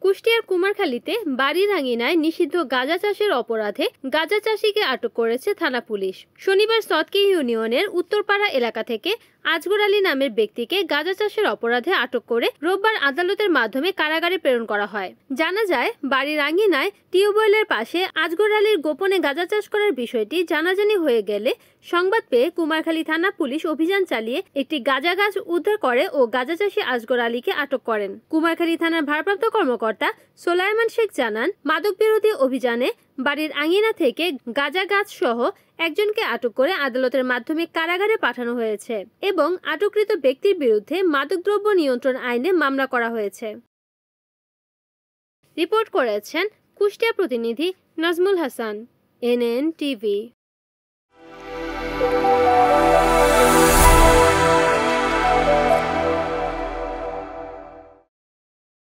কুষ্টিয়ার কুমারখালীতে বাড়ির আঙিনায় নিষিদ্ধ গাঁজা চাষের অপরাধে গাঁজা চাষীকে আটক করেছে থানা পুলিশ। শনিবার সৎকি ইউনিয়নের উত্তরপাড়া এলাকা থেকে আজগর আলী নামের ব্যক্তিকে গাঁজা চাষের অপরাধে আটক করে রোববার আদালতের মাধ্যমে কারাগারে প্রেরণ করা হয়। জানা যায়, বাড়ির আঙিনায় টিউবওয়েলের পাশে আজগর আলীর গোপনে গাঁজা চাষ করার বিষয়টি জানাজানি হয়ে গেলে সংবাদ পেয়ে কুমারখালী থানা পুলিশ অভিযান চালিয়ে একটি গাঁজা গাছ উদ্ধার করে ও গাঁজা চাষী আজগর আলীকে আটক করেন। কুমারখালী থানার ভারপ্রাপ্ত কর্মকর্তা সোলাইমান শেখ জানান, মাদক বিরোধী অভিযানে বাড়ির আঙিনা থেকে গাঁজা গাছ সহ একজনকে আটক করে আদালতের মাধ্যমে কারাগারে পাঠানো হয়েছে এবং আটককৃত ব্যক্তির বিরুদ্ধে মাদকদ্রব্য নিয়ন্ত্রণ আইনে মামলা করা হয়েছে। রিপোর্ট করেছেন কুষ্টিয়া প্রতিনিধি নাজমুল হাসান, NN টিভি।